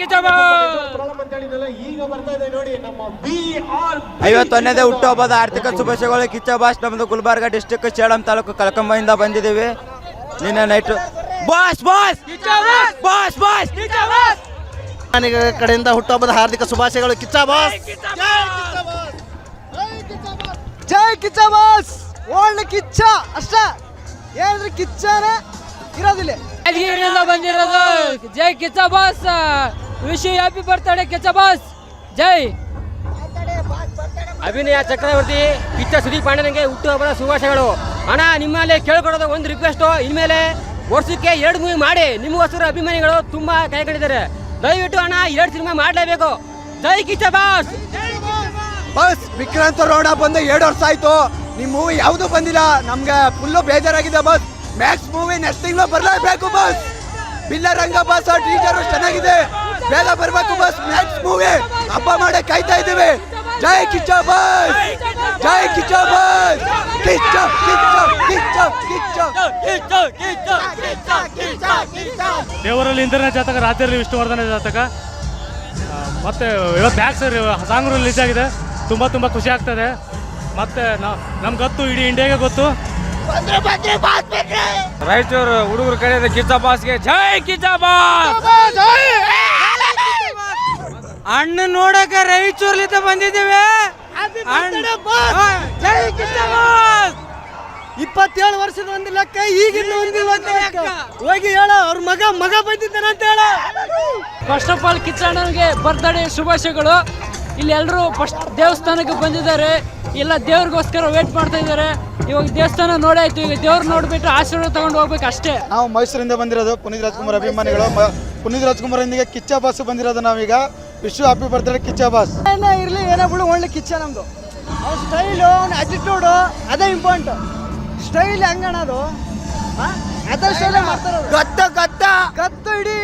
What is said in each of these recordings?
51ನೇ ಹುಟ್ಟುಹಬ್ಬದ ಆರ್ಥಿಕ ಶುಭಾಶಯಗಳು ಕಿಚ್ಚ ಬಾಸ್. ನಮ್ಮದು ಗುಲ್ಬರ್ಗ ಡಿಸ್ಟಿಕ್ ಸೇಡಂ ತಾಲೂಕು ಕಲಕಂಬದಿಂದ ಬಂದಿದ್ದೀವಿ. ನಿನ್ನೆ night boss boss boss boss ಕಡೆಯಿಂದ ಹುಟ್ಟುಹಬ್ಬದ ಹಾರ್ದಿಕ ಶುಭಾಶಯಗಳು ಕಿಚ್ಚ ಬಾಸ್. ಜೈ ಕಿಚ್ಚ ಬಾಸ್. ಓಲ್ಡ್ ಕಿಚ್ಚ ಅಷ್ಟ ಹೇಳಿದ್ರೆ ಕಿಚ್ಚನೇ ಇರೋದಿಲ್ಲ. ಬಂದಿರೋದು ಜೈ Kichcha boss. Wish you happy birthday Kichcha boss. ಜೈ ಅಭಿನಯ ಚಕ್ರವರ್ತಿ ಕಿಚ್ಚ ಸುದೀಪ್ ಪಾಂಡನಿಗೆ ಹುಟ್ಟುಹಬ್ಬದ ಶುಭಾಶಯಗಳು. ಅಣ್ಣ ನಿಮ್ಮಲ್ಲಿ ಕೇಳ್ಕೊಡೋದು ಒಂದು ರಿಕ್ವೆಸ್ಟು, ಇನ್ಮೇಲೆ ವರ್ಷಕ್ಕೆ 2 ಮೂವಿ ಮಾಡಿ ನಿಮಗೋಸ್ಕರ ಅಭಿಮಾನಿಗಳು ತುಂಬಾ ಕೈಗೊಂಡಿದ್ದಾರೆ. ದಯವಿಟ್ಟು ಅಣ್ಣ 2 ಸಿನಿಮಾ ಮಾಡಲೇಬೇಕು. ಜೈ ಕಿಚ್ಚ ಬಾಸ್. ಬಸ್ ವಿಕ್ರಾಂತ್ ರೋಡ ಬಂದು 2 ವರ್ಷ ಆಯ್ತು, ನಿಮ್ಮ ಮೂವಿ ಯಾವುದು ಬಂದಿಲ್ಲ. ನಮ್ಗೆ ಫುಲ್ಲು ಬೇಜಾರಾಗಿದೆ ಬಸ್. ಮ್ಯಾಕ್ಸ್ ಮೂವಿ ನೆಕ್ಸ್ಟ್ ತಿಂಗಳು ಬರಲೇಬೇಕು ಬಸ್. ಬಿಲ್ಲರಂಗ ಬಸ್ ಟೀಚರ್ ಚೆನ್ನಾಗಿದೆ, ಬೇಗ ಬರಬೇಕು ಬಸ್. ಮ್ಯಾಕ್ಸ್ ಮೂವಿ ಹಬ್ಬ ಮಾಡೇ ಕಾಯ್ತಾ ಇದ್ದೀವಿ. ಜೈ ಕಿಚ್ಚ ಬಾಸ್. ಜೈ ಕಿಚ್ಚ ಬಾಸ್. ಕಿಚ್ಚ ಕಿಚ್ಚ ಕಿಚ್ಚ ಕಿಚ್ಚ ದೇವರಲ್ಲಿ ಇಂದ್ರನ ಜಾತಕ, ರಾತ್ರಿಯಲ್ಲಿ ವಿಷ್ಣುವರ್ಧನ ಜಾತಕ, ಮತ್ತೆ ಇವತ್ತು ಬ್ಯಾಕ್ ಸರ್ ಸಾಂಗ್ ರಿಲೀಸ್ ಆಗಿದೆ. ತುಂಬ ಖುಷಿ ಆಗ್ತದೆ. ಮತ್ತೆ ನಮ್ಗೆ ಗೊತ್ತು, ಇಡೀ ಇಂಡಿಯಾಗೆ ಗೊತ್ತು. ರಾಯಚೂರು ಹುಡುಗರು ಕರೆದ ಕಿಚ್ಚ ಬಾಸ್ಗೆ ಜೈ ಕಿಚ್ಚ ಬಾಸ್. ಅಣ್ಣ ನೋಡಕ ರಾಯಚೂರ್ಲಿಂದ ಬಂದಿದ್ದೇವೆ. ಜೈ ಕಿಚ್ಚ ಬಾಸ್. 27 ವರ್ಷದ ಒಂದು ಲೆಕ್ಕ, ಈಗಿನ ಒಂದು ಲೆಕ್ಕ. ಹೋಗಿ ಹೇಳ ಅವ್ರ ಮಗ ಬಂದಿದ್ದಾನೆ ಅಂತ ಹೇಳ. ಫಸ್ಟ್ ಆಫ್ ಆಲ್ ಕಿಚ್ಚಣ್ಣನಿಗೆ ಬರ್ತ್ಡೇ ಶುಭಾಶಯಗಳು. ಇಲ್ಲಿ ಎಲ್ಲರೂ ಫಸ್ಟ್ ದೇವಸ್ಥಾನಕ್ಕೆ ಬಂದಿದ್ದಾರೆ, ಎಲ್ಲ ದೇವ್ರಿಗೋಸ್ಕರ ವೇಟ್ ಮಾಡ್ತಾ ಇದ್ದಾರೆ. ಇವಾಗ ದೇವಸ್ಥಾನ ನೋಡಾಯ್ತು, ಈಗ ದೇವ್ರು ನೋಡ್ಬಿಟ್ಟು ಆಶೀರ್ವಾದ ತಗೊಂಡು ಹೋಗ್ಬೇಕು ಅಷ್ಟೇ. ನಾವು ಮೈಸೂರಿಂದ ಬಂದಿರೋದು, ಪುನೀತ್ ರಾಜ್ಕುಮಾರ್ ಅಭಿಮಾನಿಗಳು. ಪುನೀತ್ ರಾಜ್ಕುಮಾರ್ ಇಂದಿಗೆ ಕಿಚ್ಚ ಬಾಸ್ ಬಂದಿರೋದು. ನಾವೀಗ ವಿಶ್ವ ಹ್ಯಾಪಿ ಬರ್ತ್ಡೇ ಕಿಚ್ಚ ಬಾಸ್. ಇರ್ಲಿ ಏನೋ ಬಿಡು, ಒಳ್ಳೆ ಕಿಚ್ಚ ನಮ್ದು. ಅವ್ನ ಸ್ಟೈಲು, ಅವ್ನ ಆಟಿಟ್ಯೂಡು ಅದೇ ಇಂಪಾರ್ಟೆಂಟ್. ಸ್ಟೈಲ್ ಹೆಂಗಣದು ಅದೇ ಸ್ಟೈಲ್ ಮಾಡ್ತಾರ. ಗತ್ತು ಇಡೀ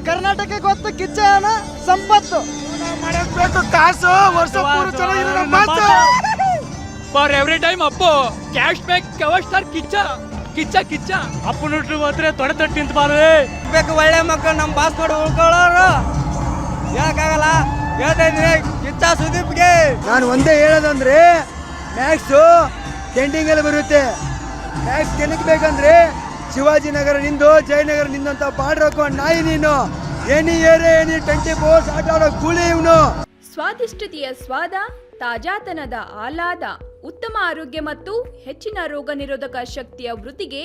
ಕರ್ನಾಟಕ ಗೊತ್ತು. ಕಿಚ್ಚ ಸಂಪತ್ತು ಮಾಡಬೇಕು ಕಾಸು. ವರ್ಷ ಪೂರ ಚೆನ್ನಾಗಿದೆ. For every time Appu cash back cover star Kichcha Kichcha Kichcha. Appu ನುಟ್ರು ಮಾತ್ರ ತೊಡೆ ತೊಟ್ಟು ನಿಂತು ಬಾರ್ವೆ ಬೇಕು. ಒಳ್ಳೆ ಮಕ್ಕಳು ನಮ್ಮ ಬಾಸ್ ಮಾಡಿ ಉಳ್ಕೊಳ್ಳೋರು ಹೇಳಕ್ಕಾಗಲ್ಲ. ಹೇಳ್ತಾ ಇದ್ದೀನಿ ಕಿಚ್ಚ ಸುದೀಪ್ಗೆ. ನಾನು ಒಂದೇ ಹೇಳೋದಂದ್ರೆ ಮ್ಯಾಕ್ಸು ಟ್ರೆಂಡಿಂಗ್ ಅಲ್ಲಿ ಬರುತ್ತೆ. ಮ್ಯಾಕ್ಸ್ ಕೆನಕ್ ಬೇಕಂದ್ರೆ ಶಿವಾಜಿನಗರ ನಿಂದು, ಜಯನಗರ ನಿಂದು ಅಂತ ಬಾಡ್ರಕ್ಕೋ ನಾಯಿ ನೀನು. ಏನಿ ಏರೆ ಏನಿ 24 ಆಟ ಆಡೋ ಕೂಲಿ ಇವನು. ಸ್ವಾದಿಷ್ಟತೆಯ ಸ್ವಾದ, ತಾಜಾತನದ ಆಹ್ಲಾದ, ಉತ್ತಮ ಆರೋಗ್ಯ ಮತ್ತು ಹೆಚ್ಚಿನ ರೋಗ ನಿರೋಧಕ ಶಕ್ತಿಯ ವೃದ್ಧಿಗೆ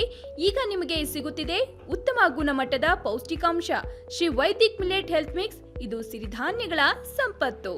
ಈಗ ನಿಮಗೆ ಸಿಗುತ್ತಿದೆ ಉತ್ತಮ ಗುಣಮಟ್ಟದ ಪೌಷ್ಟಿಕಾಂಶ. Shri Vaidik millet health mix. ಇದು ಸಿರಿಧಾನ್ಯಗಳ ಸಂಪತ್ತು.